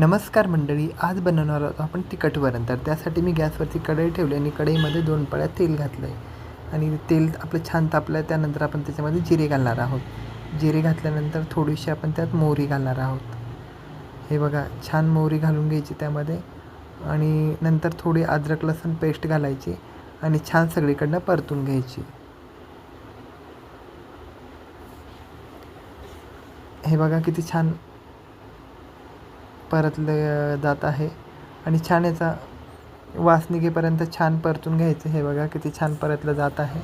नमस्कार मंडळी, आज बनवणार आहोत आपण तिखट वरण. तर त्यासाठी मी गॅसवरती कढई ठेवली आणि कढईमध्ये 2 पळ्या तेल घातलं आहे आणि तेल आपलं छान तापलं. त्यानंतर आपण त्याच्यामध्ये जिरे घालणार आहोत. जिरे घातल्यानंतर थोडीशी आपण त्यात मोहरी घालणार आहोत. हे बघा, छान मोहरी घालून घ्यायची त्यामध्ये आणि नंतर थोडी अद्रक लसूण पेस्ट घालायची आणि छान सगळीकडनं परतून घ्यायची. हे बघा किती छान परतलं जात आहे आणि छान याचा वास निघेपर्यंत छान परतून घ्यायचं. हे बघा किती छान परतलं जात आहे.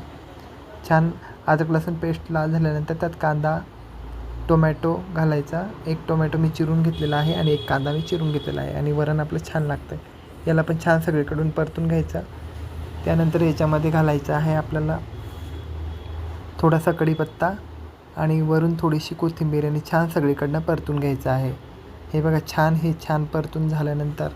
छान अद्रक लसूण पेस्ट लाल झाल्यानंतर त्यात कांदा, टोमॅटो घालायचा. एक टोमॅटो मी चिरून घेतलेला आहे आणि एक कांदा मी चिरून घेतलेला आहे आणि वरण आपलं छान लागतं. याला पण छान सगळीकडून परतून घ्यायचं. त्यानंतर याच्यामध्ये घालायचं आहे आपल्याला थोडासा कढीपत्ता आणि वरून थोडीशी कोथिंबीर आणि छान सगळीकडनं परतून घ्यायचं आहे. हे बघा, छान परतून झाल्यानंतर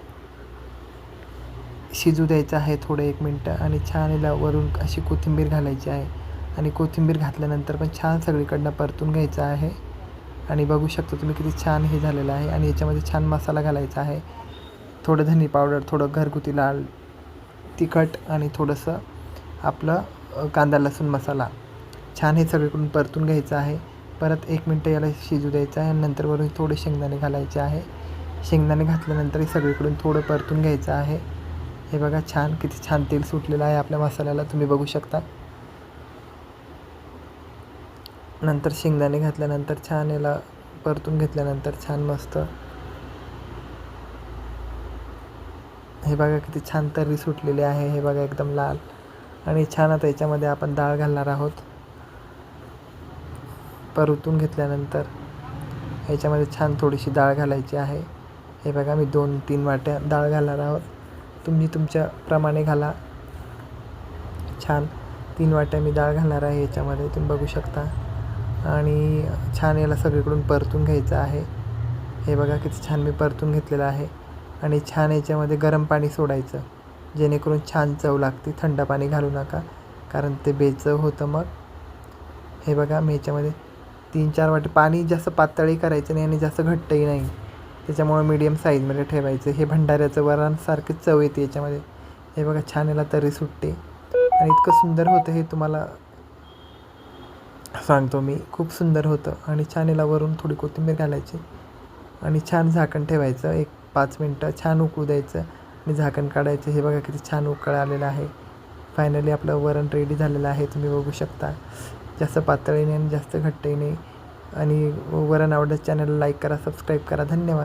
शिजू द्यायचं आहे थोडं 1 मिनटं आणि छान याला वरून अशी कोथिंबीर घालायची आहे आणि कोथिंबीर घातल्यानंतर पण छान सगळीकडनं परतून घ्यायचं आहे. आणि बघू शकता तुम्ही किती छान हे झालेलं आहे. आणि याच्यामध्ये छान मसाला घालायचा आहे. थोडं धने पावडर, थोडं घरगुती लाल तिखट आणि थोडंसं आपलं कांदा लसूण मसाला. छान हे सगळीकडून परतून घ्यायचं आहे. परत 1 मिनटं याला शिजू द्यायचं आहे आणि नंतर वरून थोडे शेंगदाणे घालायचे आहे. शेंगदाणे घातल्यानंतर हे सगळीकडून थोडं परतून घ्यायचं आहे. हे बघा, किती छान तेल सुटलेलं आहे आपल्या मसाल्याला, तुम्ही बघू शकता. नंतर शेंगदाणे घातल्यानंतर छान याला परतून घेतल्यानंतर छान मस्त हे बघा किती छान तर्री सुटलेली आहे. हे बघा एकदम लाल आणि छान. आता याच्यामध्ये आपण डाळ घालणार आहोत. परतून घेतल्यानंतर याच्यामध्ये छान थोडीशी डाळ घालायची आहे. हे बघा, मी 2-3 वाट्या डाळ घालणार आहोत. तुम्ही तुमच्या प्रमाणे घाला. छान 3 वाट्या मी डाळ घालणार आहे याच्यामध्ये, तुम्ही बघू शकता. आणि छान याला सगळीकडून परतून घ्यायचं आहे. हे बघा किती छान मी परतून घेतलेलं आहे. आणि छान याच्यामध्ये गरम पाणी सोडायचं, जेणेकरून छान चव लागते. थंड पाणी घालू नका, कारण ते बेचव होतं मग. हे बघा, मी याच्यामध्ये 3-4 वाटी पाणी, जास्त पातळही करायचं नाही आणि जास्त घट्टही नाही. त्याच्यामुळे मीडियम साईजमध्ये ठेवायचं. हे भंडाऱ्याचं वरणसारखीच चव येते याच्यामध्ये. हे बघा, छान याला तर्री सुटते आणि इतकं सुंदर होतं हे, तुम्हाला सांगतो मी. खूप सुंदर होतं. आणि छान याला वरून थोडी कोथिंबीर घालायची आणि छान झाकण ठेवायचं. 1-5 मिनटं छान उकळू द्यायचं आणि झाकण काढायचं. हे बघा किती छान उकळ आलेलं आहे. फायनली आपलं वरण रेडी झालेलं आहे, तुम्ही बघू शकता. जास्त पातळही नाही आणि जास्त घट्टही नाही. आणि वरण आवडत चॅनलला लाईक करा, सबस्क्राईब करा. धन्यवाद.